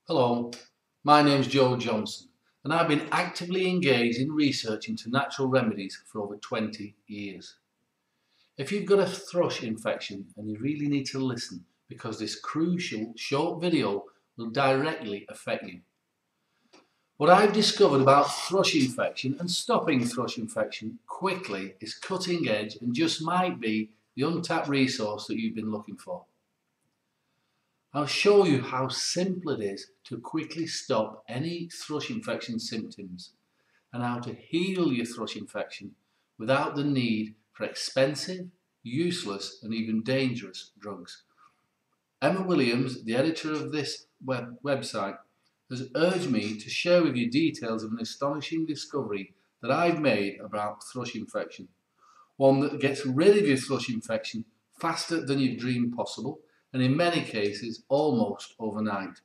Hello, my name's Joe Johnson and I've been actively engaged in research into natural remedies for over 20 years. If you've got a thrush infection, and you really need to listen because this crucial short video will directly affect you. What I've discovered about thrush infection and stopping thrush infection quickly is cutting edge and just might be the untapped resource that you've been looking for. I'll show you how simple it is to quickly stop any thrush infection symptoms and how to heal your thrush infection without the need for expensive, useless and even dangerous drugs. Emma Williams, the editor of this website, has urged me to share with you details of an astonishing discovery that I've made about thrush infection. One that gets rid of your thrush infection faster than you dreamed possible, and in many cases almost overnight.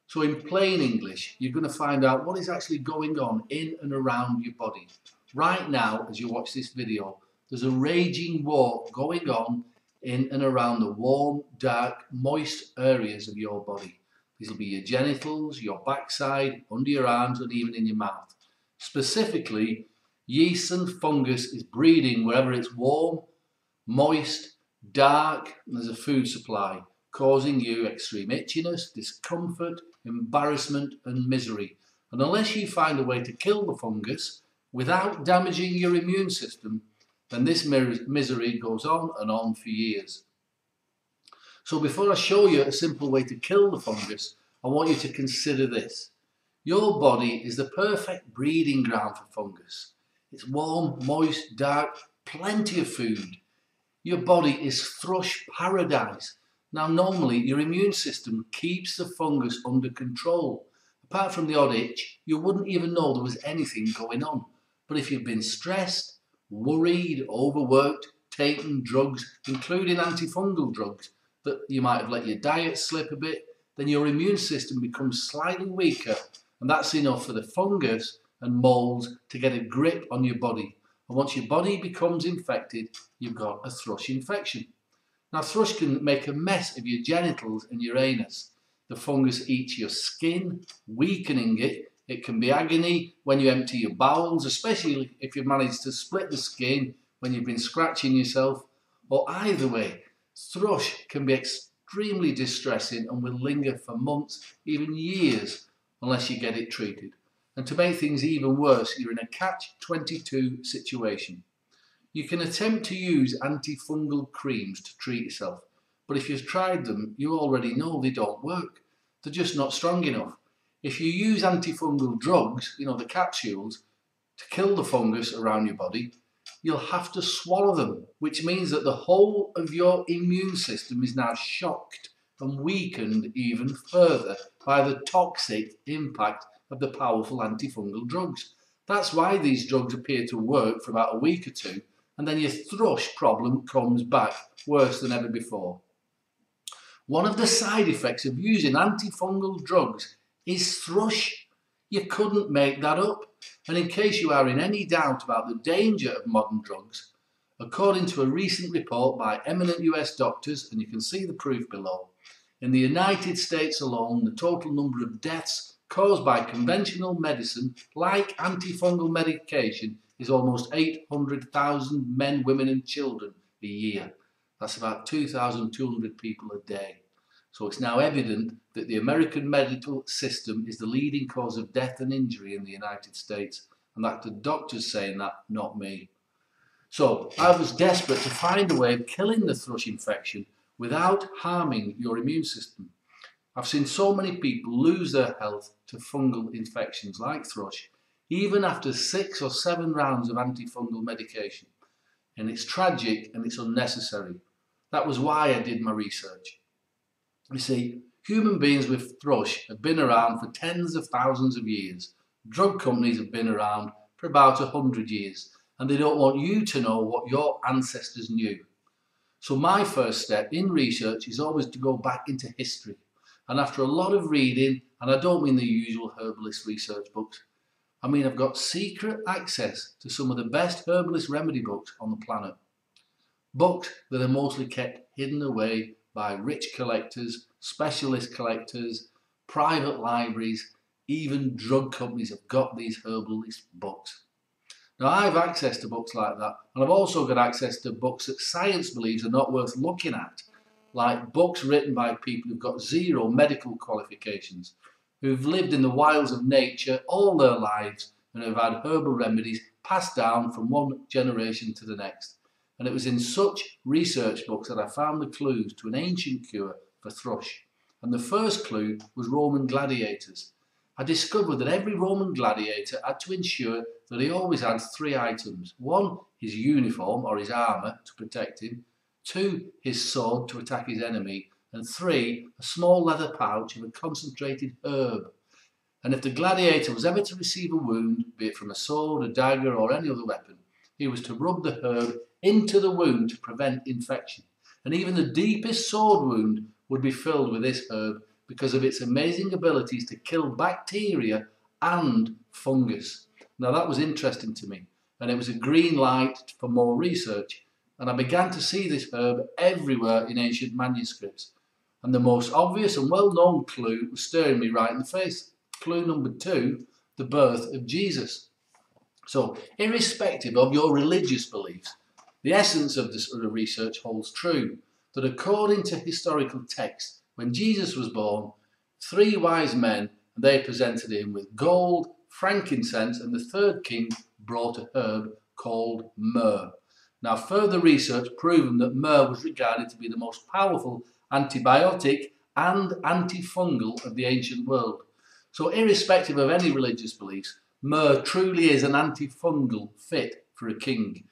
So in plain English, you're going to find out what is actually going on in and around your body. Right now, as you watch this video, there's a raging war going on in and around the warm, dark, moist areas of your body. These will be your genitals, your backside, under your arms and even in your mouth. Specifically, yeast and fungus is breeding wherever it's warm, moist, dark, and there's a food supply, causing you extreme itchiness, discomfort, embarrassment and misery. And unless you find a way to kill the fungus without damaging your immune system, then this misery goes on for years. So before I show you a simple way to kill the fungus, I want you to consider this. Your body is the perfect breeding ground for fungus. It's warm, moist, dark, plenty of food. Your body is thrush paradise. Now normally your immune system keeps the fungus under control. Apart from the odd itch, you wouldn't even know there was anything going on. But if you've been stressed, worried, overworked, taken drugs, including antifungal drugs, that you might have let your diet slip a bit, then your immune system becomes slightly weaker, and that's enough for the fungus and molds to get a grip on your body. And once your body becomes infected, you've got a thrush infection. Now, thrush can make a mess of your genitals and your anus. The fungus eats your skin, weakening it. It can be agony when you empty your bowels, especially if you've managed to split the skin when you've been scratching yourself. Or either way, thrush can be extremely distressing and will linger for months, even years, unless you get it treated. And to make things even worse, you're in a catch-22 situation. You can attempt to use antifungal creams to treat yourself, but if you've tried them, you already know they don't work. They're just not strong enough. If you use antifungal drugs, the capsules, to kill the fungus around your body, you'll have to swallow them, which means that the whole of your immune system is now shocked and weakened even further by the toxic impact of the powerful antifungal drugs. That's why these drugs appear to work for about a week or two, and then your thrush problem comes back worse than ever before. One of the side effects of using antifungal drugs is thrush. You couldn't make that up. And in case you are in any doubt about the danger of modern drugs, according to a recent report by eminent US doctors, and you can see the proof below, in the United States alone, the total number of deaths caused by conventional medicine, like antifungal medication, is almost 800,000 men, women and children a year. That's about 2,200 people a day. So it's now evident that the American medical system is the leading cause of death and injury in the United States, and that the doctors saying that, not me. So I was desperate to find a way of killing the thrush infection without harming your immune system. I've seen so many people lose their health to fungal infections like thrush, even after 6 or 7 rounds of antifungal medication. And it's tragic and it's unnecessary. That was why I did my research. You see, human beings with thrush have been around for tens of thousands of years. Drug companies have been around for about 100 years, and they don't want you to know what your ancestors knew. So my first step in research is always to go back into history. And after a lot of reading, and I don't mean the usual herbalist research books, I mean I've got secret access to some of the best herbalist remedy books on the planet. Books that are mostly kept hidden away by rich collectors, specialist collectors, private libraries, even drug companies have got these herbalist books. Now, I have access to books like that, and I've also got access to books that science believes are not worth looking at, like books written by people who've got zero medical qualifications, who've lived in the wilds of nature all their lives and have had herbal remedies passed down from one generation to the next. And it was in such research books that I found the clues to an ancient cure for thrush. And the first clue was Roman gladiators. I discovered that every Roman gladiator had to ensure that he always had 3 items. 1, his uniform or his armour to protect him. 2, his sword to attack his enemy. And 3, a small leather pouch of a concentrated herb. And if the gladiator was ever to receive a wound, be it from a sword, a dagger or any other weapon, he was to rub the herb into the wound to prevent infection. And even the deepest sword wound would be filled with this herb because of its amazing abilities to kill bacteria and fungus. Now that was interesting to me, and it was a green light for more research, and I began to see this herb everywhere in ancient manuscripts. And the most obvious and well-known clue was staring me right in the face. Clue number 2, the birth of Jesus. So, irrespective of your religious beliefs, the essence of this research holds true, that according to historical texts, when Jesus was born, 3 wise men, they presented him with gold, frankincense, and the third king brought a herb called myrrh. Now, further research proven that myrrh was regarded to be the most powerful antibiotic and antifungal of the ancient world. So, irrespective of any religious beliefs, myrrh truly is an antifungal fit for a king.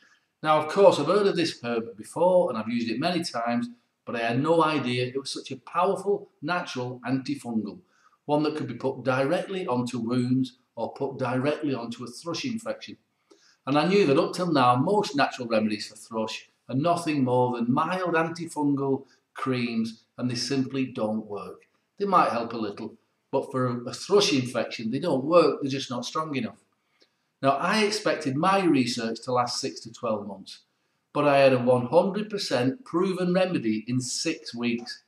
Now, of course, I've heard of this herb before and I've used it many times, but I had no idea it was such a powerful, natural antifungal, one that could be put directly onto wounds or put directly onto a thrush infection. And I knew that up till now, most natural remedies for thrush are nothing more than mild antifungal creams, and they simply don't work. They might help a little, but for a thrush infection, they don't work, they're just not strong enough. Now, I expected my research to last 6 to 12 months, but I had a 100% proven remedy in 6 weeks.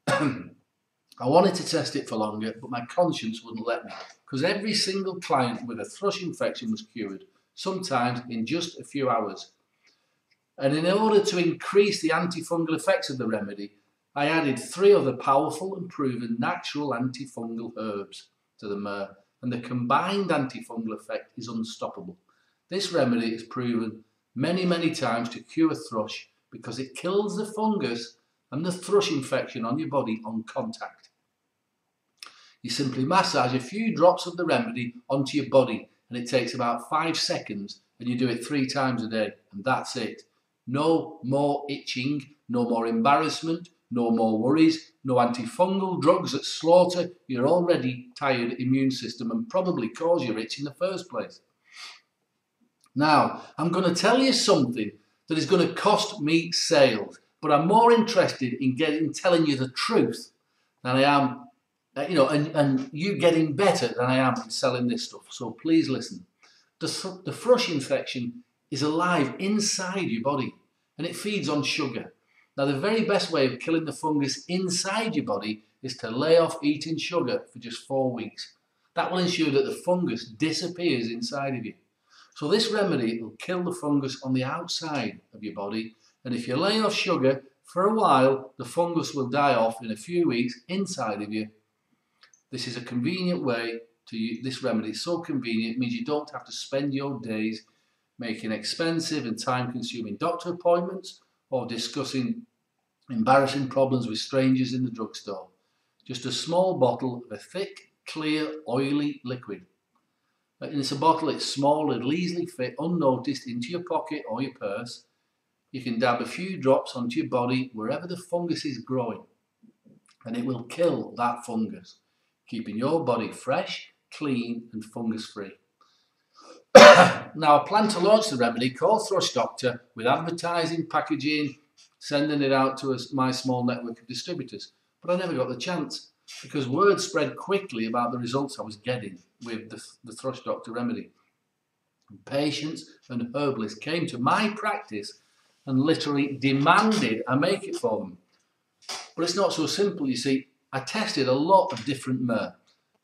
I wanted to test it for longer, but my conscience wouldn't let me, because every single client with a thrush infection was cured, sometimes in just a few hours. And in order to increase the antifungal effects of the remedy, I added 3 other powerful and proven natural antifungal herbs to the myrrh, and the combined antifungal effect is unstoppable. This remedy is proven many times to cure thrush because it kills the fungus and the thrush infection on your body on contact. You simply massage a few drops of the remedy onto your body, and it takes about 5 seconds, and you do it 3 times a day, and that's it. No more itching, no more embarrassment, no more worries, no antifungal drugs that slaughter your already tired immune system and probably cause your itch in the first place. Now, I'm going to tell you something that is going to cost me sales, but I'm more interested in telling you the truth than I am, and you getting better than I am in selling this stuff. So please listen. The thrush infection is alive inside your body, and it feeds on sugar. Now, the very best way of killing the fungus inside your body is to lay off eating sugar for just 4 weeks. That will ensure that the fungus disappears inside of you. So this remedy will kill the fungus on the outside of your body, and if you lay off sugar for a while, the fungus will die off in a few weeks inside of you. This is a convenient way to use this remedy. It's so convenient, it means you don't have to spend your days making expensive and time-consuming doctor appointments or discussing embarrassing problems with strangers in the drugstore. Just a small bottle of a thick, clear, oily liquid. And it's a bottle, it's small, it'll easily fit unnoticed into your pocket or your purse. You can dab a few drops onto your body wherever the fungus is growing, and it will kill that fungus, keeping your body fresh, clean and fungus-free. Now, I plan to launch the remedy called Thrush Doctor with advertising, packaging, sending it out to my small network of distributors, but I never got the chance because word spread quickly about the results I was getting with the Thrush Doctor remedy. Patients and herbalists came to my practice and literally demanded I make it for them. But it's not so simple, you see. I tested a lot of different myrrh,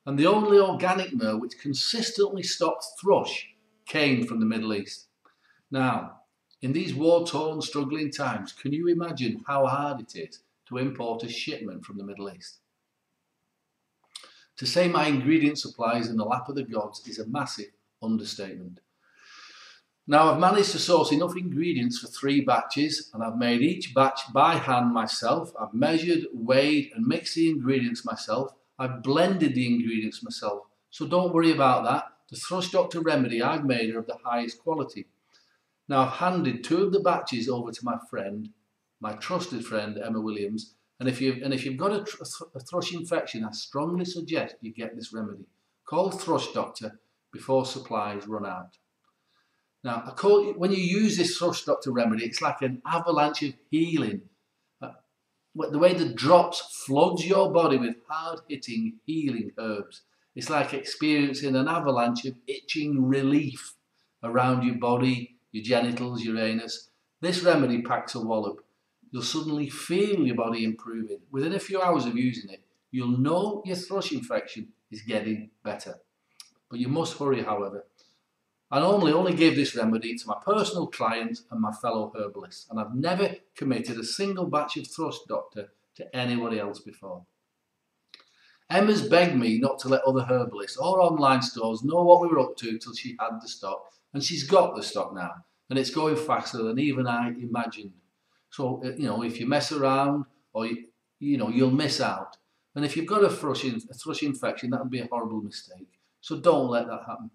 and the only organic myrrh which consistently stopped thrush came from the Middle East. Now, in these war-torn, struggling times, can you imagine how hard it is to import a shipment from the Middle East? To say my ingredient supply is in the lap of the gods is a massive understatement. Now, I've managed to source enough ingredients for 3 batches, and I've made each batch by hand myself. I've measured, weighed and mixed the ingredients myself. I've blended the ingredients myself, so don't worry about that. The Thrush Doctor remedy I've made are of the highest quality. Now, I've handed 2 of the batches over to my friend, my trusted friend Emma Williams, and if you've got a thrush infection, I strongly suggest you get this remedy. Call Thrush Doctor before supplies run out. Now, when you use this Thrush Doctor remedy, it's like an avalanche of healing. The way the drops floods your body with hard-hitting, healing herbs. It's like experiencing an avalanche of itching relief around your body, your genitals, your anus. This remedy packs a wallop. You'll suddenly feel your body improving. Within a few hours of using it, you'll know your thrush infection is getting better. But you must hurry, however. I normally only give this remedy to my personal clients and my fellow herbalists, and I've never committed a single batch of Thrush Doctor to anybody else before. Emma's begged me not to let other herbalists or online stores know what we were up to till she had the stock, and she's got the stock now, and it's going faster than even I imagined. So, if you mess around, or you'll miss out. And if you've got a thrush infection, that would be a horrible mistake. So don't let that happen.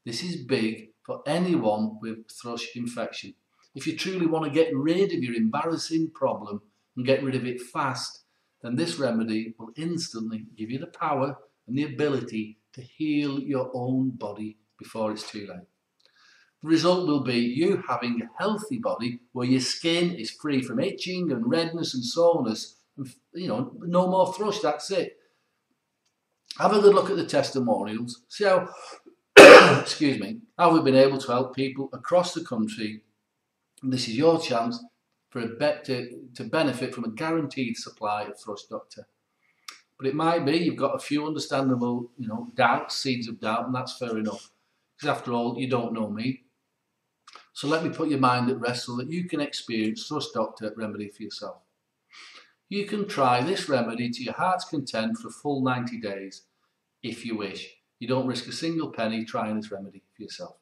This is big for anyone with thrush infection. If you truly want to get rid of your embarrassing problem and get rid of it fast, then this remedy will instantly give you the power and the ability to heal your own body before it's too late. The result will be you having a healthy body where your skin is free from itching and redness and soreness. And, no more thrush, that's it. Have a good look at the testimonials. See how, excuse me, how we've been able to help people across the country. And this is your chance for to benefit from a guaranteed supply of Thrush Doctor. But it might be you've got a few understandable, doubts, seeds of doubt, and that's fair enough. Because after all, you don't know me. So let me put your mind at rest so that you can experience Thrush Doctor remedy for yourself. You can try this remedy to your heart's content for a full 90 days, if you wish. You don't risk a single penny trying this remedy for yourself.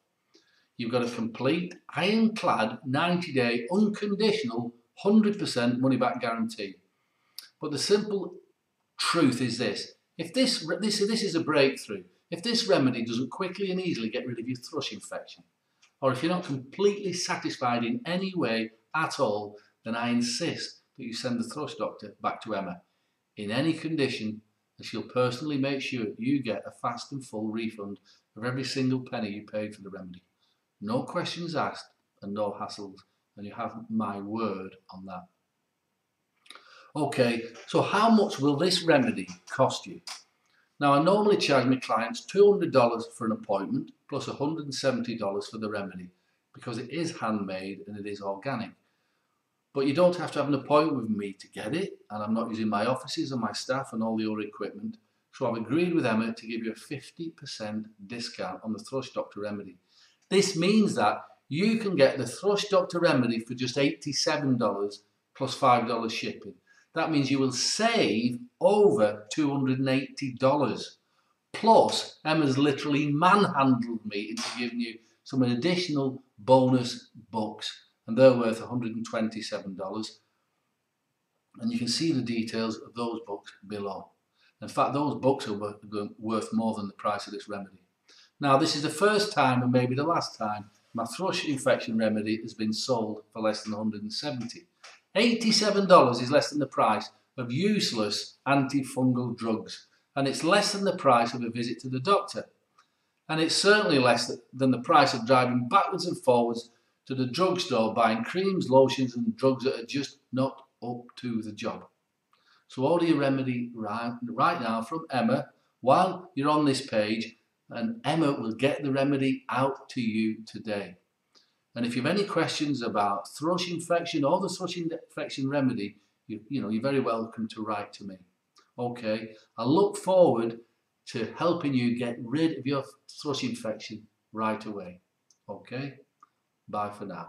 You've got a complete, ironclad, 90-day, unconditional, 100% money-back guarantee. But the simple truth is this. If this is a breakthrough. If this remedy doesn't quickly and easily get rid of your thrush infection, or if you're not completely satisfied in any way at all, then I insist that you send the Thrush Doctor back to Emma in any condition, and she'll personally make sure you get a fast and full refund of every single penny you paid for the remedy. No questions asked and no hassles, and you have my word on that. Okay, so how much will this remedy cost you? Now, I normally charge my clients $200 for an appointment plus $170 for the remedy because it is handmade and it is organic. But you don't have to have an appointment with me to get it, and I'm not using my offices and my staff and all the other equipment. So I've agreed with Emma to give you a 50% discount on the Thrush Doctor remedy. This means that you can get the Thrush Doctor remedy for just $87 plus $5 shipping. That means you will save over $280. Plus, Emma's literally manhandled me into giving you some additional bonus books, and they're worth $127. And you can see the details of those books below. In fact, those books are worth more than the price of this remedy. Now, this is the first time, and maybe the last time, my thrush infection remedy has been sold for less than $170. $87 is less than the price of useless antifungal drugs, and it's less than the price of a visit to the doctor. And it's certainly less than the price of driving backwards and forwards to the drugstore buying creams, lotions and drugs that are just not up to the job. So order your remedy right now from Emma while you're on this page, and Emma will get the remedy out to you today. And if you have any questions about thrush infection or the thrush infection remedy, you're very welcome to write to me. Okay, I look forward to helping you get rid of your thrush infection right away. Okay, bye for now.